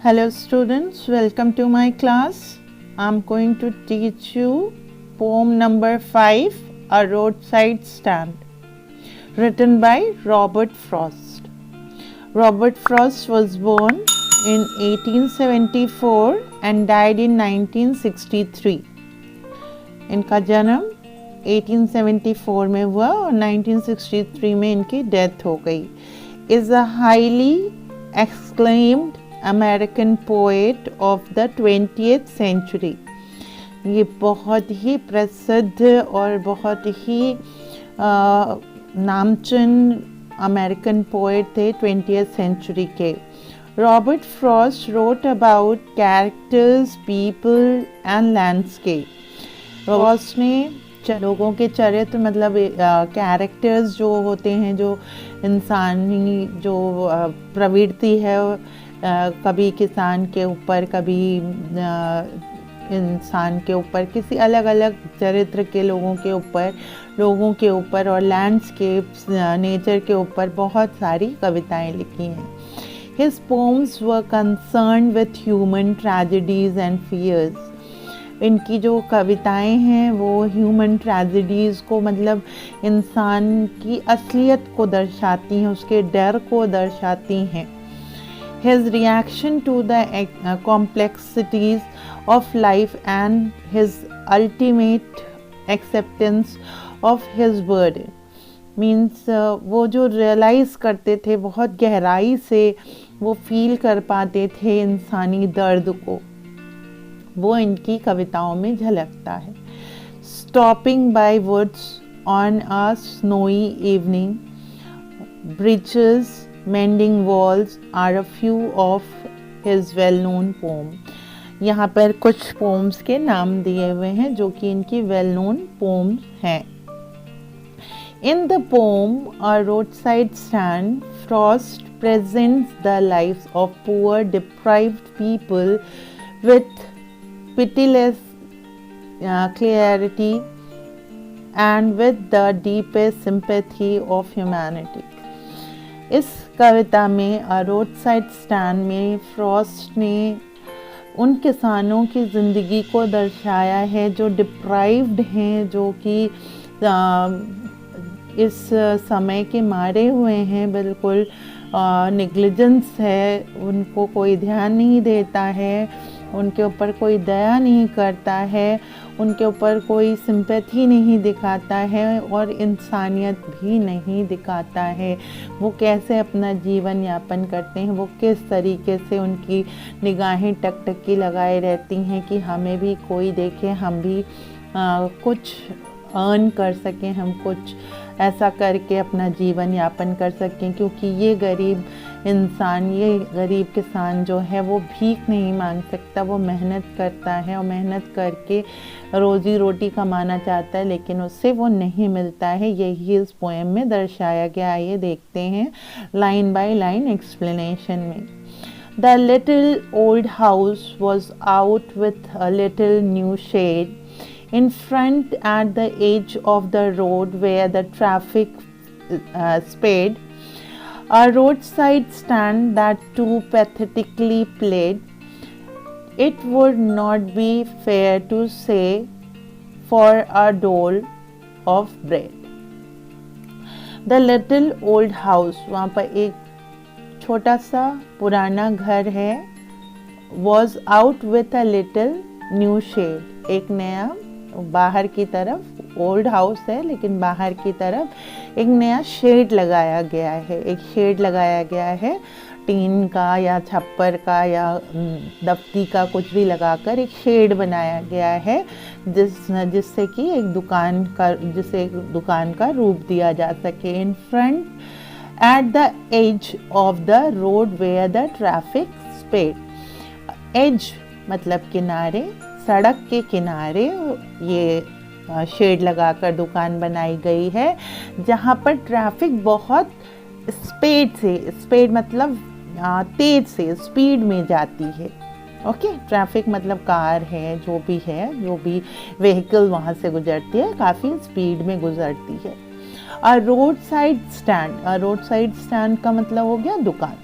Hello students, welcome to my class. I'm going to teach you poem number 5, A Roadside Stand, written by Robert Frost. Robert Frost was born in 1874 and died in 1963. इनका जन्म 1874 में हुआ और 1963 में इनकी death हो गई. Is a highly acclaimed American poet of the 20th century. ये बहुत ही प्रसिद्ध और बहुत ही नामचीन अमेरिकन पोएट थे 20th सेंचुरी के. Robert Frost wrote about characters, people and landscape. Frost ने लोगों के चरित्र मतलब कैरेक्टर्स जो होते हैं, जो इंसानी जो प्रवृत्ति है, कभी किसान के ऊपर, कभी इंसान के ऊपर, किसी अलग अलग चरित्र के लोगों के ऊपर और लैंडस्केप्स, नेचर के ऊपर बहुत सारी कविताएं लिखी हैं. His poems were concerned with human tragedies and fears. इनकी जो कविताएं हैं वो ह्यूमन ट्रेजेडीज़ को मतलब इंसान की असलियत को दर्शाती हैं, उसके डर को दर्शाती हैं. His reaction to the complexities of life and his ultimate acceptance of his burden means वो जो रियलाइज़ करते थे, बहुत गहराई से वो फील कर पाते थे इंसानी दर्द को, वो इनकी कविताओं में झलकता है. Stopping by woods on a snowy evening, bridges, mending walls are a few of his well-known poems. यहाँ पर कुछ पोम्स के नाम दिए हुए हैं जो कि इनकी वेल नोन पोम्स हैं. In the poem A Roadside Stand, Frost presents the lives of poor, deprived people with pitiless clarity and with the deepest sympathy of humanity. इस कविता में अ रोड साइड स्टैंड में फ्रॉस्ट ने उन किसानों की ज़िंदगी को दर्शाया है जो डिप्राइव्ड हैं, जो कि इस समय के मारे हुए हैं, बिल्कुल नेग्लिजेंस है, उनको कोई ध्यान नहीं देता है, उनके ऊपर कोई दया नहीं करता है, उनके ऊपर कोई सिंपैथी नहीं दिखाता है और इंसानियत भी नहीं दिखाता है. वो कैसे अपना जीवन यापन करते हैं, वो किस तरीके से उनकी निगाहें टकटकी लगाए रहती हैं कि हमें भी कोई देखे, हम भी कुछ अर्न कर सकें, हम कुछ ऐसा करके अपना जीवन यापन कर सकें. क्योंकि ये गरीब इंसान, ये गरीब किसान जो है वो भीख नहीं मांग सकता, वो मेहनत करता है और मेहनत करके रोज़ी रोटी कमाना चाहता है, लेकिन उससे वो नहीं मिलता है. यही इस पोएम में दर्शाया गया. ये देखते हैं लाइन बाय लाइन एक्सप्लेनेशन में. The little old house was out with a little new shed in front at the edge of the road where the traffic sped, a roadside stand that too pathetically played. It would not be fair to say for a dole of bread. The little old house, वहाँ पर एक छोटा सा पुराना घर है. Was out with a little new shade, एक नया बाहर की तरफ, ओल्ड हाउस है लेकिन बाहर की तरफ एक नया शेड लगाया गया है. एक शेड लगाया गया है टीन का या छप्पर का या दफ्ती का, कुछ भी लगाकर एक शेड बनाया गया है जिससे कि जिसे एक दुकान का रूप दिया जा सके. In front at the edge of the road where the traffic sped. Edge मतलब किनारे, सड़क के किनारे ये शेड लगाकर दुकान बनाई गई है जहाँ पर ट्रैफिक बहुत स्पीड मतलब तेज से स्पीड में जाती है. ओके, ट्रैफिक मतलब कार है, जो भी व्हीकल वहाँ से गुजरती है, काफ़ी स्पीड में गुजरती है. रोड साइड स्टैंड का मतलब हो गया दुकान.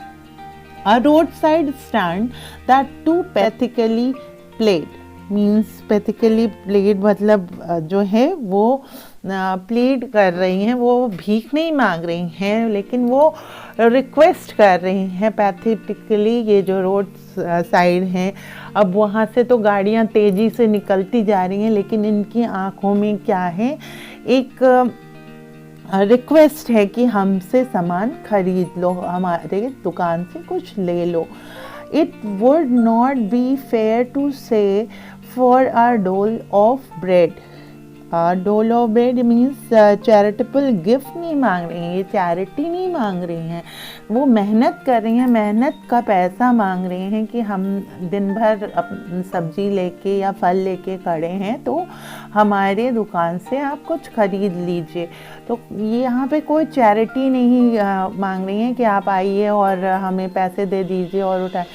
A roadside stand that too pathetically played, means pathetically played मतलब जो है वो प्लेड कर रही हैं, वो भीख नहीं मांग रही हैं लेकिन वो रिक्वेस्ट कर रही हैं पैथेटिकली। ये जो रोड साइड हैं, अब वहाँ से तो गाड़ियाँ तेज़ी से निकलती जा रही हैं लेकिन इनकी आँखों में क्या है, एक रिक्वेस्ट है कि हमसे सामान खरीद लो, हमारे दुकान से कुछ ले लो। It would not be fair to say for a dole of bread. डोल of bread means charitable gift नहीं मांग रही हैं, ये चैरिटी नहीं मांग रही हैं, वो मेहनत कर रही हैं, मेहनत का पैसा मांग रही हैं कि हम दिन भर सब्जी लेके या फल लेके खड़े हैं तो हमारे दुकान से आप कुछ खरीद लीजिए। तो ये यहाँ पे कोई चैरिटी नहीं मांग रही हैं कि आप आइए और हमें पैसे दे दीजिए और उठाए।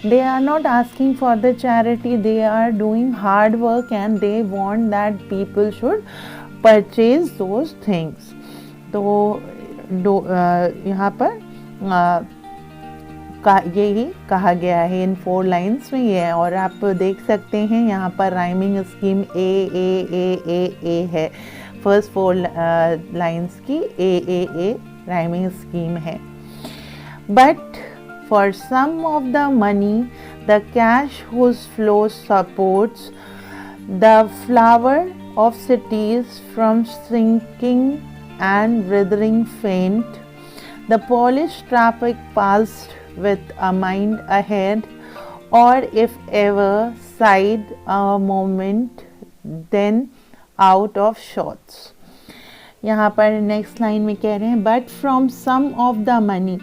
They are not asking for the charity, they are doing hard work and they want that people should purchase those things. तो यहाँ पर यही कहा गया है इन 4 लाइन्स में ये है। और आप देख सकते हैं यहाँ पर राइमिंग स्कीम ए है, फर्स्ट 4 लाइन्स की ए राइमिंग स्कीम है। But for some of the money, the cash whose flow supports the flower of cities from sinking and withering faint, the polished traffic passed with a mind ahead, or if ever sighed a moment, then out of shots. यहाँ पर next line में कह रहे हैं but from some of the money,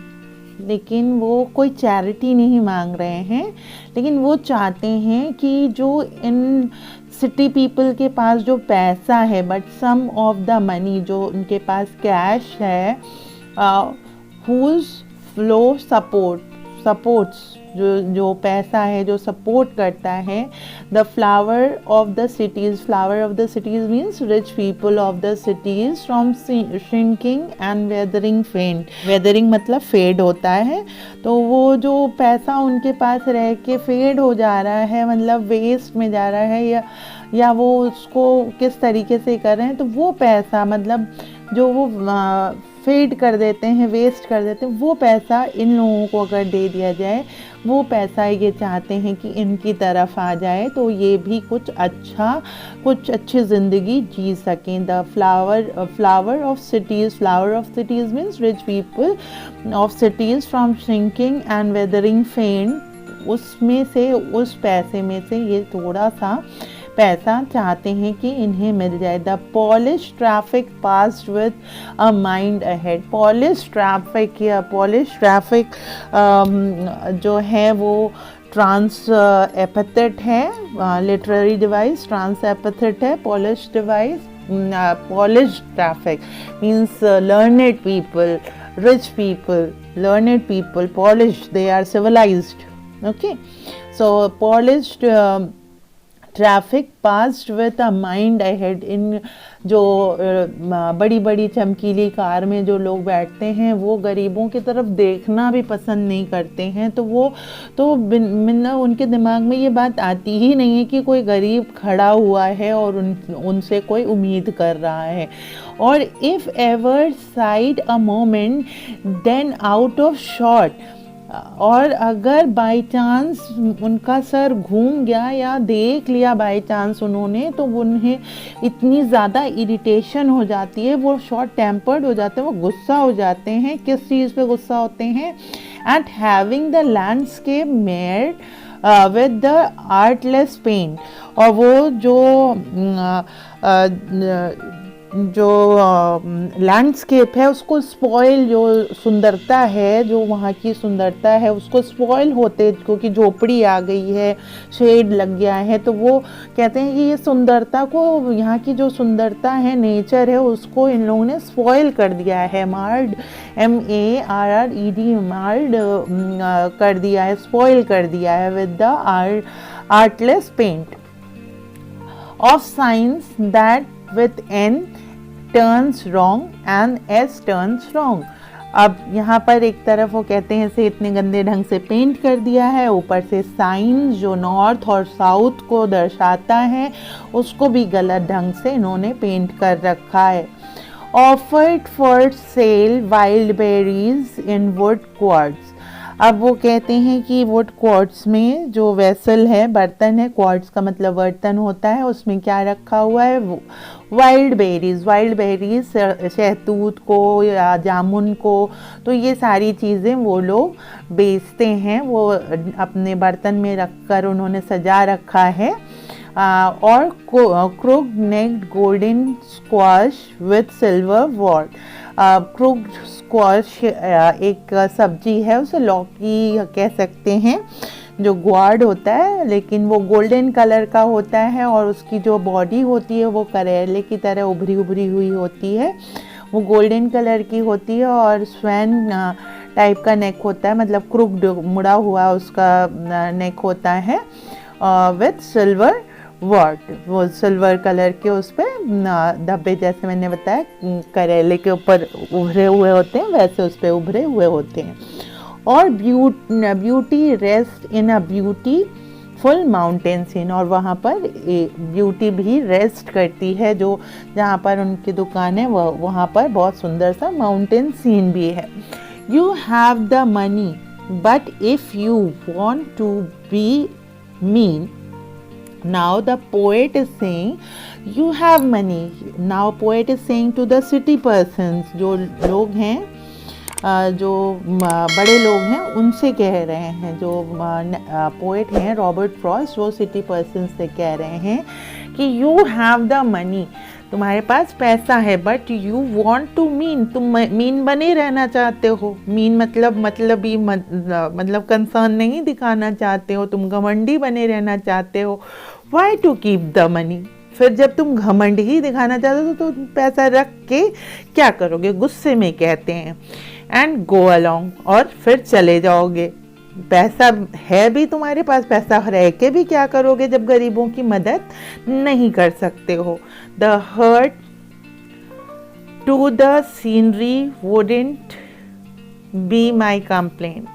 लेकिन वो कोई charity नहीं मांग रहे हैं, लेकिन वो चाहते हैं कि जो इन सिटी पीपल के पास जो पैसा है, but some of the money जो उनके पास कैश है, हुज फ्लो सपोर्ट्स जो पैसा है जो सपोर्ट करता है, the flower of the cities means rich people of the cities from shrinking and weathering faint. Weathering मतलब फेड होता है, तो वो जो पैसा उनके पास रह के फेड हो जा रहा है, मतलब वेस्ट में जा रहा है, या वो उसको किस तरीके से कर रहे हैं, तो वो पैसा मतलब जो वो फेड कर देते हैं, वेस्ट कर देते हैं, वो पैसा इन लोगों को अगर दे दिया जाए, वो पैसा ये चाहते हैं कि इनकी तरफ आ जाए तो ये भी कुछ अच्छी ज़िंदगी जी सकें। The flower of cities means rich people of cities from shrinking and weathering फेंट, उसमें से उस पैसे में से ये थोड़ा सा पैसा चाहते हैं कि इन्हें मिल जाए। The polish traffic passed with a mind ahead. Polish traffic जो है वो ट्रांस एपिथेट है, लिटरेरी डिवाइस ट्रांस एपिथेट है। Polish device, polish traffic means learned people, rich people, learned people, polished, they are civilized. Okay, so polished traffic passed with a mind ahead. इन जो बड़ी बड़ी चमकीली कार में जो लोग बैठते हैं वो गरीबों की तरफ देखना भी पसंद नहीं करते हैं, तो वो तो उनके दिमाग में ये बात आती ही नहीं है कि कोई गरीब खड़ा हुआ है और उनसे कोई उम्मीद कर रहा है। और if ever side a moment then out of shot, और अगर बाय चांस उनका सर घूम गया या देख लिया बाय चांस उन्होंने, तो उन्हें इतनी ज़्यादा इरिटेशन हो जाती है, वो शॉर्ट टेम्पर्ड हो जाते हैं, वो गुस्सा हो जाते हैं। किस चीज़ पे गुस्सा होते हैं? At having the landscape made with the artless paint. और वो जो लैंडस्केप है उसको स्पॉइल, जो सुंदरता है, जो वहाँ की सुंदरता है उसको स्पॉइल होते, क्योंकि झोपड़ी आ गई है, शेड लग गया है, तो वो कहते हैं कि ये सुंदरता को, यहाँ की जो सुंदरता है, नेचर है, उसको इन लोगों ने स्पॉइल कर दिया है। मार्ड, MARRED, मार्ड कर दिया है, स्पॉइल कर दिया है with the artless paint of signs that with N turns wrong and S turns wrong। अब यहाँ पर एक तरफ वो कहते हैं इसे इतने गंदे ढंग से पेंट कर दिया है, ऊपर से साइन जो नॉर्थ और साउथ को दर्शाता है उसको भी गलत ढंग से इन्होंने पेंट कर रखा है। Offered for sale wild berries in would quartz. अब वो कहते हैं कि वुड क्वार्ट्स में जो वेसल है, बर्तन है, क्वार्ट्स का मतलब बर्तन होता है, उसमें क्या रखा हुआ है, वाइल्ड बेरीज शहतूत को या जामुन को, तो ये सारी चीज़ें वो लोग बेचते हैं, वो अपने बर्तन में रखकर उन्होंने सजा रखा है। और crook necked golden squash with silver warts. Crook squash एक सब्जी है, उसे लौकी कह सकते हैं, जो ग्वार्ड होता है लेकिन वो गोल्डन कलर का होता है और उसकी जो बॉडी होती है वो करेले की तरह उभरी हुई होती है, वो गोल्डन कलर की होती है और स्वैन टाइप का नेक होता है, मतलब क्रूक्ड मुड़ा हुआ उसका नेक होता है विथ सिल्वर वर्ड, वो सिल्वर कलर के उस पर धब्बे जैसे मैंने बताया करेले के ऊपर उभरे हुए होते हैं वैसे उस पर उभरे हुए होते हैं। और beauty rest in a beautiful mountain scene, और वहाँ पर ब्यूटी भी रेस्ट करती है, जो जहाँ पर उनकी दुकान है वहाँ पर बहुत सुंदर सा माउंटेन सीन भी है। You have the money but if you want to be mean, now the poet is saying you have money, now poet is saying to the city persons, जो लोग हैं जो बड़े लोग हैं उनसे कह रहे हैं, जो पोएट हैं रॉबर्ट फ्रॉस्ट, वो सिटी पर्सन से कह रहे हैं कि यू हैव द मनी, तुम्हारे पास पैसा है, but you want to mean, तुम मीन बने रहना चाहते हो, मीन मतलब कंसर्न नहीं दिखाना चाहते हो, तुम घमंडी बने रहना चाहते हो। Why to keep the money, फिर जब तुम घमंड ही दिखाना चाहते हो तो तुम पैसा रख के क्या करोगे, गुस्से में कहते हैं। एंड गो अलोंग, और फिर चले जाओगे, पैसा है भी तुम्हारे पास, पैसा रह के भी क्या करोगे जब गरीबों की मदद नहीं कर सकते हो। The hurt to the scenery wouldn't be my complaint,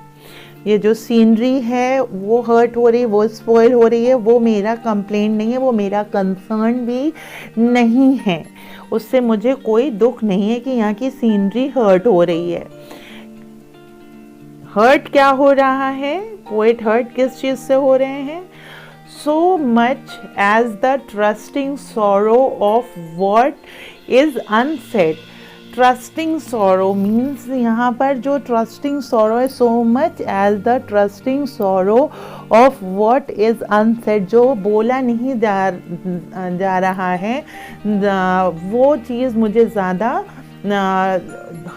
ये जो सीनरी है वो हर्ट हो रही है, वो स्पॉइल हो रही है, वो मेरा कंप्लेंट नहीं है, वो मेरा कंसर्न भी नहीं है, उससे मुझे कोई दुख नहीं है कि यहाँ की सीनरी हर्ट हो रही है। हर्ट क्या हो रहा है, पोएट हर्ट किस चीज़ से हो रहे हैं, so much as the trusting sorrow of what is unsaid। Trusting sorrow means यहाँ पर जो ट्रस्टिंग सॉरो है, so much as the trusting sorrow of what is unsaid, जो बोला नहीं जा रहा है, वो चीज़ मुझे ज़्यादा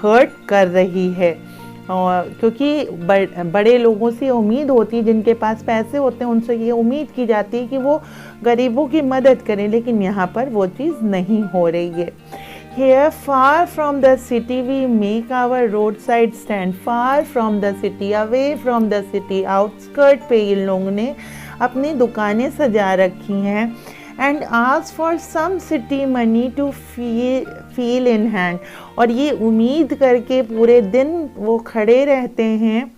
हर्ट कर रही है। क्योंकि बड़े लोगों से उम्मीद होती है, जिनके पास पैसे होते हैं उनसे ये उम्मीद की जाती है कि वो गरीबों की मदद करें, लेकिन यहाँ पर वो चीज़ नहीं हो रही है। Here, far from the city, we make our roadside stand. Far from the city, away from the city, outskirt पे इन लोगों ने अपनी दुकानें सजा रखी हैं। And ask for some city money to feel in hand, और ये उम्मीद करके पूरे दिन वो खड़े रहते हैं,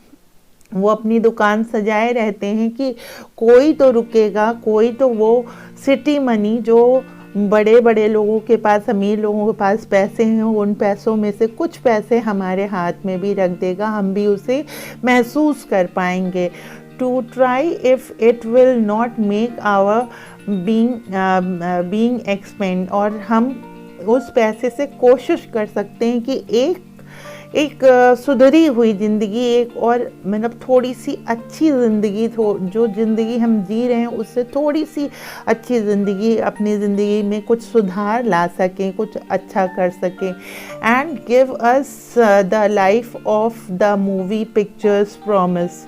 वो अपनी दुकान सजाए रहते हैं कि कोई तो रुकेगा, कोई तो वो सिटी मनी, जो बड़े बड़े लोगों के पास, अमीर लोगों के पास पैसे हैं, उन पैसों में से कुछ पैसे हमारे हाथ में भी रख देगा, हम भी उसे महसूस कर पाएंगे। To try if it will not make our being expand, और हम उस पैसे से कोशिश कर सकते हैं कि एक सुधरी हुई ज़िंदगी, एक और मतलब थोड़ी सी अच्छी ज़िंदगी, जो ज़िंदगी हम जी रहे हैं उससे थोड़ी सी अच्छी ज़िंदगी, अपनी ज़िंदगी में कुछ सुधार ला सकें, कुछ अच्छा कर सकें। And give us the life of the movie pictures promise,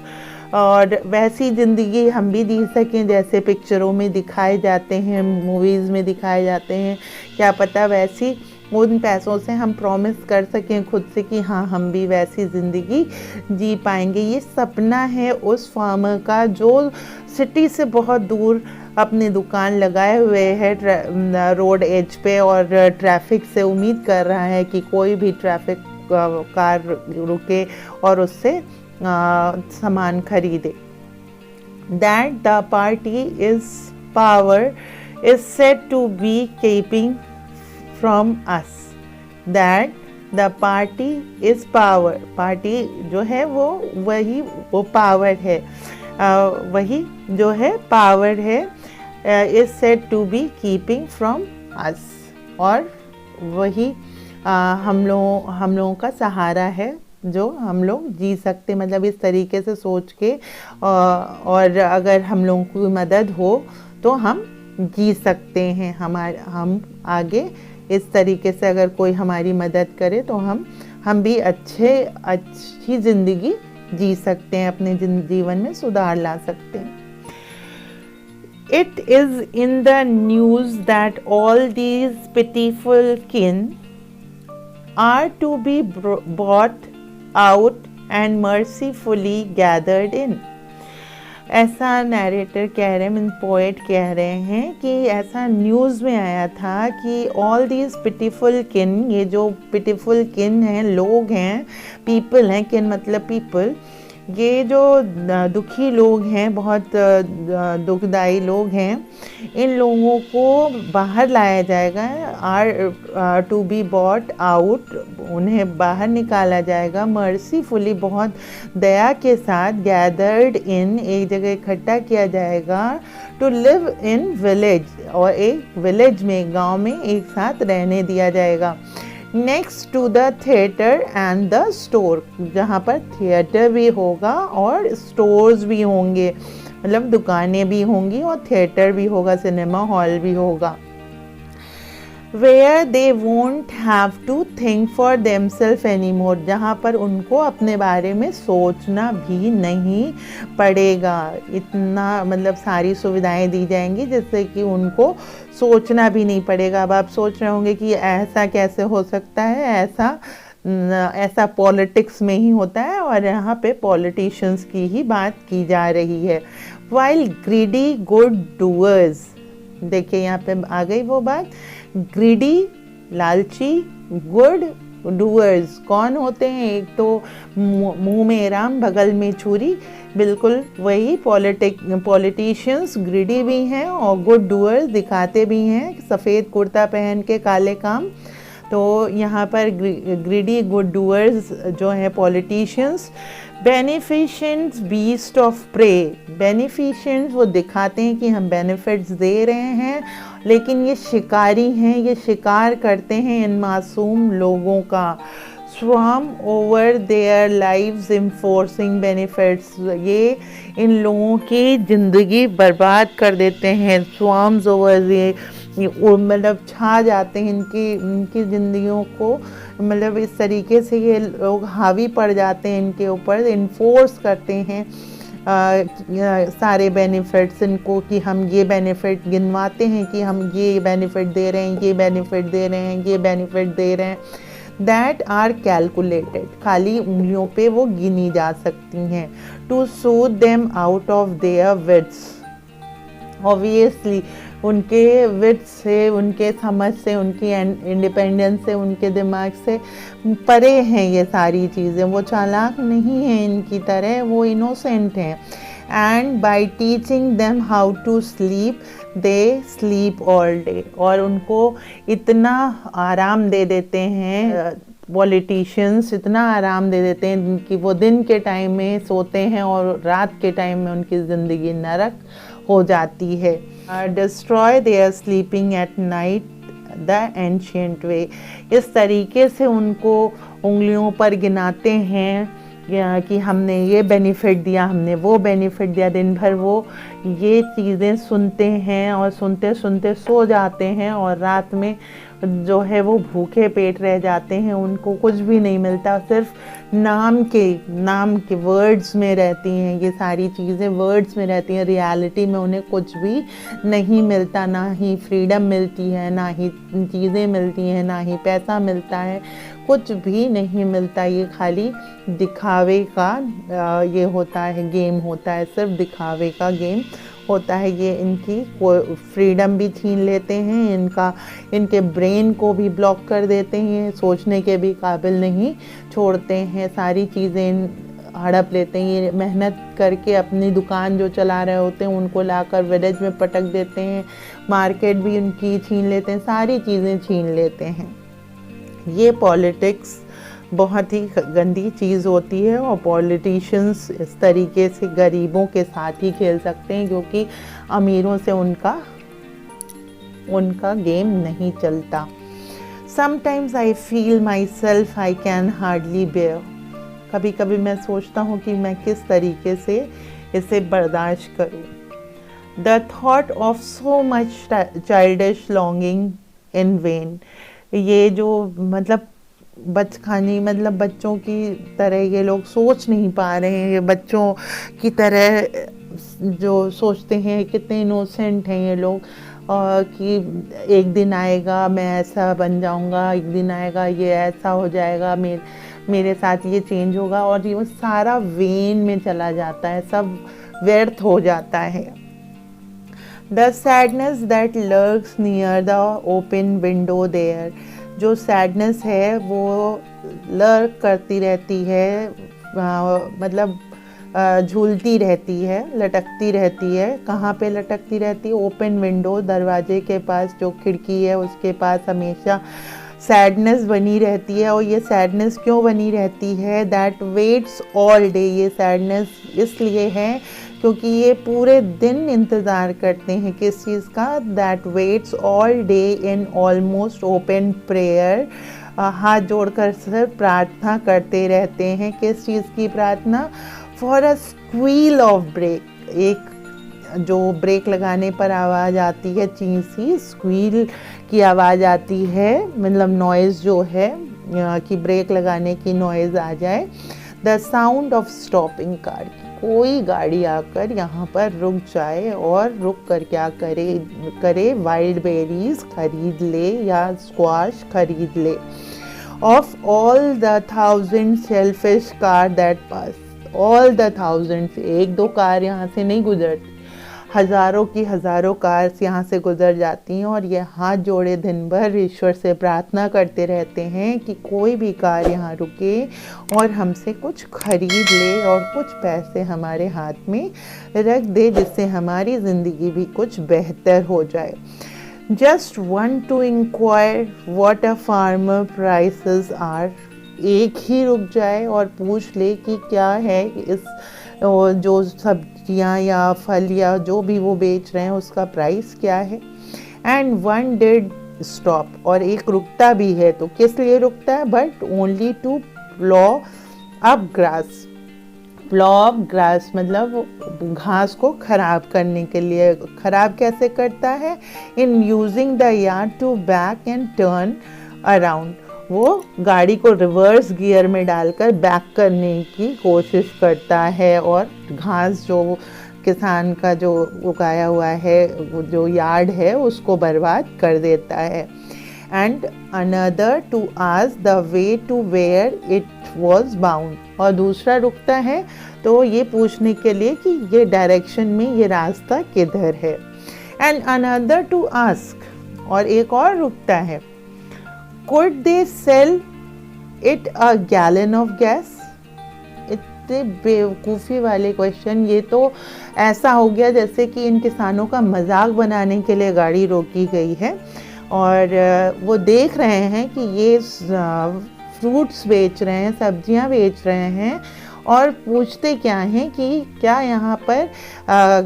और वैसी ज़िंदगी हम भी जी सकें जैसे पिक्चरों में दिखाए जाते हैं, मूवीज़ में दिखाए जाते हैं, क्या पता वैसी उन पैसों से हम प्रॉमिस कर सकें खुद से कि हाँ हम भी वैसी ज़िंदगी जी पाएंगे। ये सपना है उस फार्मर का जो सिटी से बहुत दूर अपनी दुकान लगाए हुए है रोड एज पे, और ट्रैफिक से उम्मीद कर रहा है कि कोई भी ट्रैफिक कार रुके और उससे सामान खरीदे। That the party is power is said to be keeping from us. That the party is power. Party जो है वो power है, वही जो है power है, is said to be keeping from us. और वही हम लोगों का सहारा है जो हम लोग जी सकते, मतलब इस तरीके से सोच के, और अगर हम लोगों की मदद हो तो हम जी सकते हैं। हम आगे इस तरीके से अगर कोई हमारी मदद करे तो हम भी अच्छी ज़िंदगी जी सकते हैं, अपने जीवन में सुधार ला सकते हैं। It is in the news that all these pitiful kin are to be brought out and mercifully gathered in. ऐसा नैरेटर कह रहे हैं, पोएट कह रहे हैं कि ऐसा न्यूज़ में आया था कि ऑल दीज पिटीफुल किन, ये जो पिटीफुल किन हैं, लोग हैं, पीपल हैं, किन मतलब पीपल, ये जो दुखी लोग हैं, बहुत दुखदाई लोग हैं, इन लोगों को बाहर लाया जाएगा। Are to be bought out, उन्हें बाहर निकाला जाएगा। मर्सीफुली, बहुत दया के साथ। गैदर्ड इन, एक जगह इकट्ठा किया जाएगा। टू लिव इन विलेज, और एक विलेज में, गांव में एक साथ रहने दिया जाएगा। Next to the theatre and the store, जहाँ पर थिएटर भी होगा और स्टोर्स भी होंगे, मतलब दुकानें भी होंगी और थिएटर भी होगा, सिनेमा हॉल भी होगा। Where they won't have to think for themselves anymore, जहाँ पर उनको अपने बारे में सोचना भी नहीं पड़ेगा। इतना मतलब सारी सुविधाएं दी जाएंगी जिससे कि उनको सोचना भी नहीं पड़ेगा। अब आप सोच रहे होंगे कि ऐसा कैसे हो सकता है, ऐसा पॉलिटिक्स में ही होता है, और यहाँ पे पॉलिटिशियंस की ही बात की जा रही है। While greedy good doers, देखिए यहाँ पे आ गई वो बात, ग्रीडी लालची, गुड डूअर्स कौन होते हैं? एक तो मुंह में राम बगल में छुरी, बिल्कुल वही पॉलिटिशियंस ग्रीडी भी हैं और गुड डूअर्स दिखाते भी हैं, सफ़ेद कुर्ता पहन के काले काम। तो यहाँ पर ग्रीडी गुड डूअर्स जो हैं पॉलिटिशियंस। बेनिफिशेंट्स बीस्ट ऑफ प्रे, बेनिफिशेंट्स वो दिखाते हैं कि हम बेनिफिट्स दे रहे हैं, लेकिन ये शिकारी हैं, ये शिकार करते हैं इन मासूम लोगों का। Swarm over their lives enforcing benefits, ये इन लोगों की ज़िंदगी बर्बाद कर देते हैं। स्वार्म्स ओवर, ये मतलब छा जाते हैं इनकी ज़िंदगियों को, मतलब इस तरीके से ये लोग हावी पड़ जाते हैं इनके ऊपर, इन्फोर्स करते हैं सारे बेनिफिट्स इनको, कि हम ये बेनिफिट गिनवाते हैं कि हम ये बेनिफिट दे रहे हैं, ये बेनिफिट दे रहे हैं, ये बेनिफिट दे रहे हैं। दैट आर कैलकुलेटेड, खाली उंगलियों पे वो गिनी जा सकती हैं। To soothe them out of their wits, obviously उनके विट्स से, उनके समझ से, उनकी इंडिपेंडेंस से, उनके दिमाग से परे हैं ये सारी चीज़ें। वो चालाक नहीं हैं इनकी तरह, वो इनोसेंट हैं। And by teaching them how to sleep they sleep all day, और उनको इतना आराम दे देते हैं पॉलिटिशियंस, इतना आराम दे देते हैं कि वो दिन के टाइम में सोते हैं और रात के टाइम में उनकी ज़िंदगी नरक हो जाती है। Destroy their sleeping at night the ancient way, इस तरीके से उनको उंगलियों पर गिनाते हैं कि हमने ये बेनिफिट दिया, हमने वो बेनिफिट दिया। दिन भर वो ये चीज़ें सुनते हैं और सुनते सुनते सो जाते हैं, और रात में जो है वो भूखे पेट रह जाते हैं, उनको कुछ भी नहीं मिलता, सिर्फ नाम के वर्ड्स में रहती हैं। ये सारी चीज़ें वर्ड्स में रहती हैं, रियलिटी में उन्हें कुछ भी नहीं मिलता, ना ही फ्रीडम मिलती है, ना ही चीज़ें मिलती हैं, ना ही पैसा मिलता है, कुछ भी नहीं मिलता। ये खाली दिखावे का ये होता है, गेम होता है, सिर्फ दिखावे का गेम होता है, ये इनकी फ्रीडम भी छीन लेते हैं, इनके ब्रेन को भी ब्लॉक कर देते हैं, सोचने के भी काबिल नहीं छोड़ते हैं, सारी चीज़ें हड़प लेते हैं। ये मेहनत करके अपनी दुकान जो चला रहे होते हैं उनको लाकर विलेज में पटक देते हैं, मार्केट भी उनकी छीन लेते हैं, सारी चीज़ें छीन लेते हैं। ये पॉलिटिक्स बहुत ही गंदी चीज़ होती है और पॉलिटिशियंस इस तरीके से गरीबों के साथ ही खेल सकते हैं, क्योंकि अमीरों से उनका गेम नहीं चलता। Sometimes I feel myself I can hardly bear. कभी कभी मैं सोचता हूँ कि मैं किस तरीके से इसे बर्दाश्त करूँ। The thought of so much childish longing in vain. ये जो मतलब बचकानी, मतलब बच्चों की तरह ये लोग सोच नहीं पा रहे हैं, ये बच्चों की तरह जो सोचते हैं, कितने इनोसेंट हैं ये लोग, कि एक दिन आएगा मैं ऐसा बन जाऊंगा, एक दिन आएगा ये ऐसा हो जाएगा, मेरे साथ ये चेंज होगा, और ये सारा वेन में चला जाता है, सब व्यर्थ हो जाता है। The sadness that lurks near the open window there. जो सैडनेस है वो लर्क करती रहती है, मतलब झूलती रहती है, लटकती रहती है। कहाँ पे लटकती रहती है? ओपन विंडो, दरवाजे के पास जो खिड़की है उसके पास हमेशा सैडनेस बनी रहती है। और ये सैडनेस क्यों बनी रहती है? That waits all day. ये सैडनेस इसलिए है क्योंकि ये पूरे दिन इंतज़ार करते हैं किस चीज़ का? That waits all day in almost open prayer. हाथ जोड़कर सिर्फ प्रार्थना करते रहते हैं। किस चीज़ की प्रार्थना? For a squeal of brake. एक जो ब्रेक लगाने पर आवाज़ आती है, चींसी स्क्वील की आवाज़ आती है, मतलब नॉइज़ जो है कि ब्रेक लगाने की नॉइज़ आ जाए। The sound of stopping car. कोई गाड़ी आकर यहाँ पर रुक जाए और रुक कर क्या करे वाइल्ड बेरीज खरीद ले या स्क्वाश खरीद ले। Of all the 1000 selfish car that pass. All the 1000, एक दो कार यहाँ से नहीं गुजरती, हज़ारों की हज़ारों कार्स यहाँ से गुजर जाती हैं और ये हाथ जोड़े दिन भर ईश्वर से प्रार्थना करते रहते हैं कि कोई भी कार यहाँ रुके और हमसे कुछ खरीद ले और कुछ पैसे हमारे हाथ में रख दे, जिससे हमारी ज़िंदगी भी कुछ बेहतर हो जाए। Just want to inquire what a farmer prices are। एक ही रुक जाए और पूछ ले कि क्या है इस जो सब्जियां या फल या जो भी वो बेच रहे हैं उसका प्राइस क्या है। And one did stop. और एक रुकता भी है, तो किस लिए रुकता है? But only to plough up grass. Plough up grass मतलब घास को खराब करने के लिए। खराब कैसे करता है? In using the yard to back and turn around. वो गाड़ी को रिवर्स गियर में डालकर बैक करने की कोशिश करता है और घास जो किसान का जो उगाया हुआ है, जो यार्ड है, उसको बर्बाद कर देता है। And another to ask the way to where it was bound. और दूसरा रुकता है तो ये पूछने के लिए कि ये डायरेक्शन में ये रास्ता किधर है। एंड अनदर टू आस्क, और एक और रुकता है, could they sell it a gallon of gas? इतने बेवकूफ़ी वाले क्वेश्चन। ये तो ऐसा हो गया जैसे कि इन किसानों का मजाक बनाने के लिए गाड़ी रोकी गई है और वो देख रहे हैं कि ये फ्रूट्स बेच रहे हैं, सब्जियां बेच रहे हैं और पूछते क्या हैं कि क्या यहाँ पर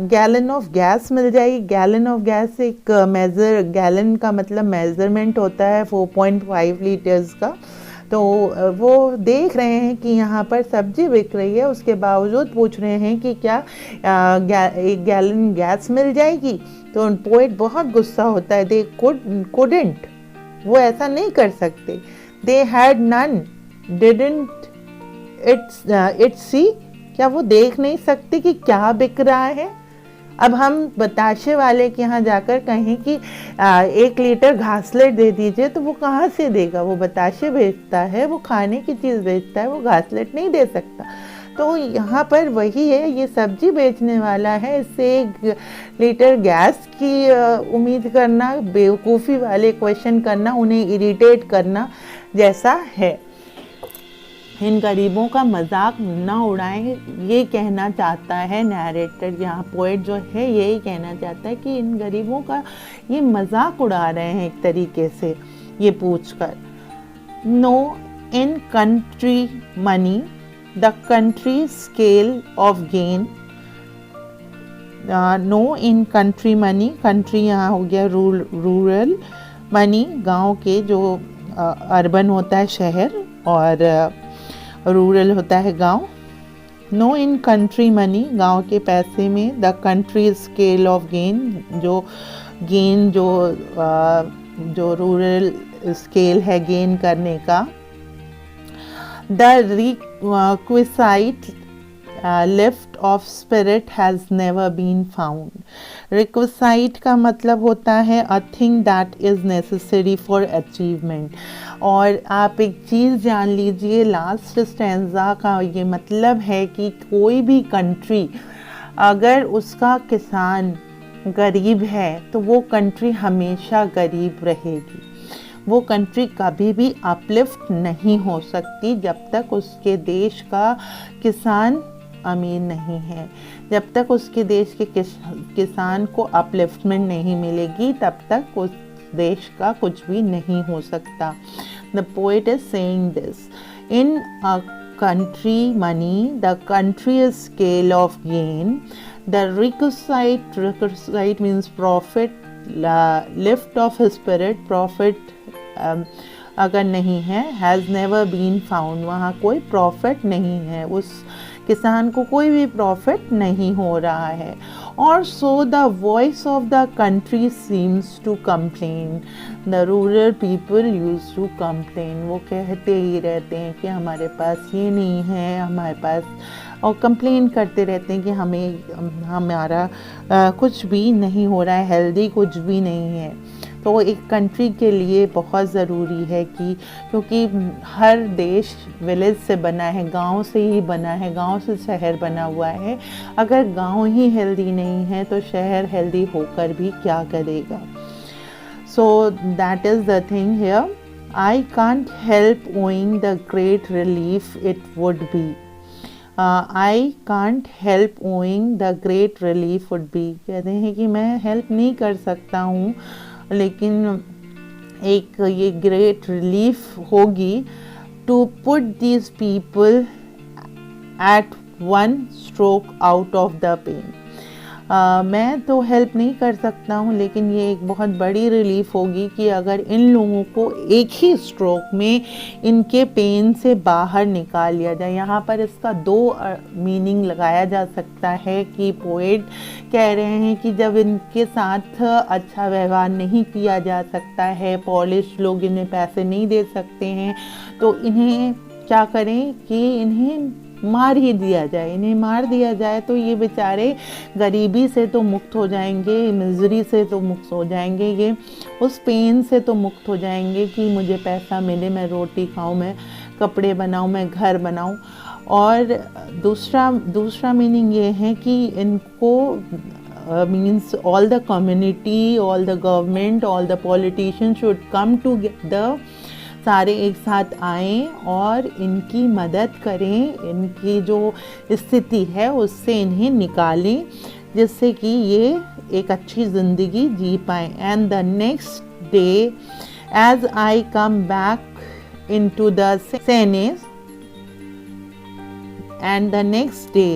गैलन ऑफ गैस मिल जाएगी। गैलन ऑफ गैस एक गैलन का मतलब मेज़रमेंट होता है 4.5 लीटर्स का। तो वो देख रहे हैं कि यहाँ पर सब्जी बिक रही है, उसके बावजूद पूछ रहे हैं कि क्या एक गैलन गैस मिल जाएगी। तो पोएट बहुत गुस्सा होता है। दे couldn't, वो ऐसा नहीं कर सकते। They had none, didn't it see, क्या वो देख नहीं सकते कि क्या बिक रहा है। अब हम बताशे वाले के यहाँ जाकर कहें कि 1 लीटर घासलेट दे दीजिए, तो वो कहाँ से देगा? वो बताशे बेचता है, वो खाने की चीज़ बेचता है, वो घासलेट नहीं दे सकता। तो यहाँ पर वही है, ये सब्जी बेचने वाला है, इससे 1 लीटर गैस की उम्मीद करना, बेवकूफ़ी वाले क्वेश्चन करना, उन्हें इरिटेट करना जैसा है। इन गरीबों का मजाक ना उड़ाएं, ये कहना चाहता है नैरेटर, यहाँ पोएट जो है यही कहना चाहता है कि इन गरीबों का ये मजाक उड़ा रहे हैं एक तरीके से ये पूछकर। No in country money the country scale of gain. No in country money, country यहाँ हो गया रूरल, मनी गांव के, जो अर्बन होता है शहर और रूरल होता है गांव। नो इन कंट्री मनी, गांव के पैसे में, the country scale of gain, जो गेन जो रूरल स्केल है गेन करने का। The requisite lift of spirit has never been found. Requisite का मतलब होता है a thing that is necessary for achievement. और आप एक चीज़ जान लीजिए, लास्ट स्टैंजा का ये मतलब है कि कोई भी कंट्री अगर उसका किसान गरीब है तो वो कंट्री हमेशा गरीब रहेगी। वो कंट्री कभी भी अपलिफ्ट नहीं हो सकती जब तक उसके देश का किसान अमीर नहीं है। जब तक उसके देश के किसान को अपलिफ्टमेंट नहीं मिलेगी तब तक उस देश का कुछ भी नहीं हो सकता। The poet is saying this. In a country money, the country scale of gain, the requisite means profit, lift of spirit, profit अगर नहीं है, has never been found, वहाँ कोई प्रॉफिट नहीं है, उस किसान को कोई भी प्रॉफिट नहीं हो रहा है। और so the voice of the country seems to complain, the rural people use to complain, वो कहते ही रहते हैं कि हमारे पास ये नहीं है, हमारे पास, और कंप्लेन करते रहते हैं कि हमारा कुछ भी नहीं हो रहा है, हेल्दी कुछ भी नहीं है। तो एक कंट्री के लिए बहुत ज़रूरी है कि, क्योंकि हर देश विलेज से बना है, गांव से ही बना है, गांव से शहर बना हुआ है। अगर गांव ही हेल्दी नहीं है तो शहर हेल्दी होकर भी क्या करेगा। So that is the thing here. I can't help owing the great relief it would be. I can't help owing the great relief would be, कहते हैं कि मैं हेल्प नहीं कर सकता हूँ, लेकिन एक ये ग्रेट रिलीफ होगी to put these people at one stroke out of the pain. मैं तो हेल्प नहीं कर सकता हूँ, लेकिन ये एक बहुत बड़ी रिलीफ होगी कि अगर इन लोगों को एक ही स्ट्रोक में इनके पेन से बाहर निकाल लिया जाए। यहाँ पर इसका 2 मीनिंग लगाया जा सकता है कि पोएट कह रहे हैं कि जब इनके साथ अच्छा व्यवहार नहीं किया जा सकता है, पॉलिश लोग इन्हें पैसे नहीं दे सकते हैं, तो इन्हें क्या करें कि इन्हें मार ही दिया जाए। इन्हें मार दिया जाए तो ये बेचारे गरीबी से तो मुक्त हो जाएंगे, मिजरी से तो मुक्त हो जाएंगे, ये उस पेन से तो मुक्त हो जाएंगे कि मुझे पैसा मिले, मैं रोटी खाऊं, मैं कपड़े बनाऊं, मैं घर बनाऊं। और दूसरा मीनिंग ये है कि इनको means all the community, all the government, all the politicians should come together, सारे एक साथ आएं और इनकी मदद करें, इनकी जो स्थिति है उससे इन्हें निकालें, जिससे कि ये एक अच्छी ज़िंदगी जी पाएं। And the next day as I come back into the senses, and the next day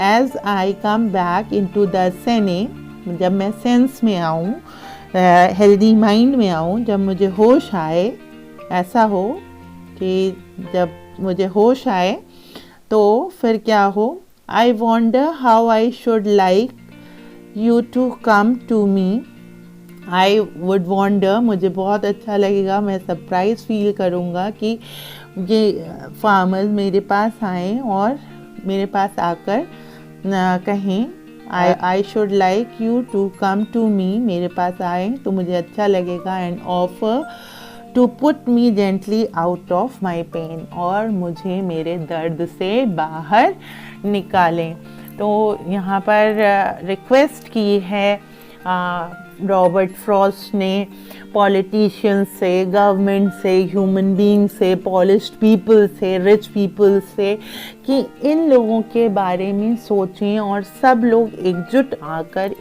as I come back into the scene, जब मैं सेंस में आऊँ, हेल्दी माइंड में आऊँ, जब मुझे होश आए, ऐसा हो कि जब मुझे होश आए तो फिर क्या हो। I wonder how I should like you to come to me. I would wonder, मुझे बहुत अच्छा लगेगा, मैं सरप्राइज़ फील करूँगा कि ये फार्मर्स मेरे पास आएँ और मेरे पास आकर कहें I should like you to come to me, मेरे पास आए तो मुझे अच्छा लगेगा। And offer to put me gently out of my pain, और मुझे मेरे दर्द से बाहर निकालें। तो यहाँ पर रिक्वेस्ट की है रॉबर्ट फ्रॉस्ट ने पॉलिटिशियंस से, गवर्नमेंट से, ह्यूमन बीइंग से, पॉलिश्ड पीपल से, रिच पीपल से, कि इन लोगों के बारे में सोचें और सब लोग एकजुट आकर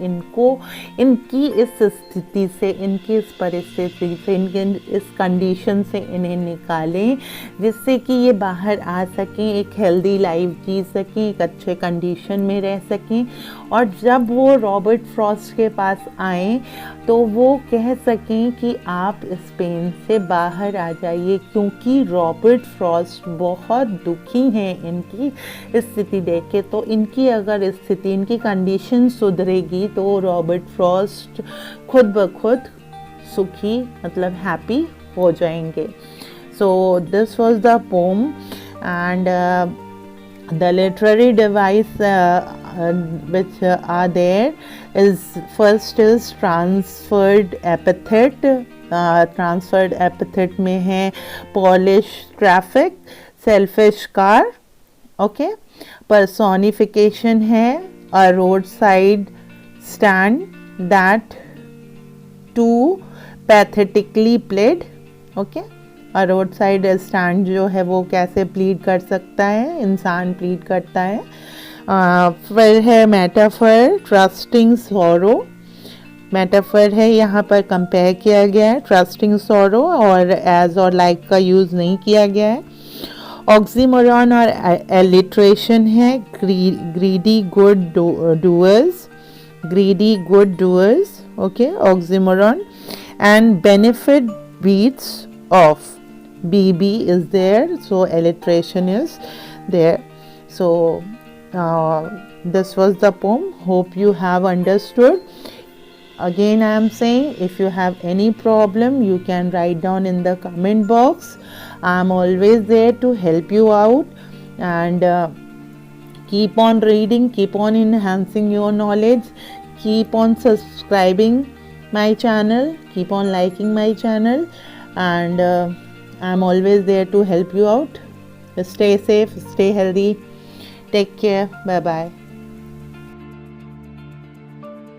इनकी इस स्थिति से, इनकी इस परिस्थिति से, इनके इस कंडीशन से इन्हें निकालें, जिससे कि ये बाहर आ सकें, एक हेल्दी लाइफ जी सकें, एक अच्छे कंडीशन में रह सकें। और जब वो रॉबर्ट फ्रॉस्ट के पास आएँ तो वो कह सकें कि आप इस पेन से बाहर आ जाइए, क्योंकि रॉबर्ट फ्रॉस्ट बहुत दुखी हैं इनकी स्थिति देख के। तो इनकी अगर स्थिति, इनकी कंडीशन सुधरेगी तो रॉबर्ट फ्रॉस्ट खुद ब खुद सुखी, मतलब हैप्पी हो जाएंगे। So this was the pome, and the literary device which are there is, first is transferred epithet. Transferred epithet में है polish traffic, selfish car, okay. Personification है a roadside stand that too pathetically played, okay. और road side stand जो है वो कैसे plead कर सकता है, इंसान प्लीड करता है। फिर है मेटाफर, ट्रस्टिंग सॉरो। मेटाफर है, यहाँ पर कंपेयर किया गया है ट्रस्टिंग सॉरो, और एज और लाइक का यूज़ नहीं किया गया है। ऑक्सीमोरॉन और एलिट्रेशन है, greedy good doers, greedy good doers, okay, oxymoron. And benefit beats of, BB is there, so alliteration is there. So this was the poem. Hope you have understood. Again I am saying, if you have any problem you can write down in the comment box. I am always there to help you out, and keep on reading, keep on enhancing your knowledge, keep on subscribing my channel, keep on liking my channel, and I'm always there to help you out. Stay safe, stay healthy. Take care. Bye bye.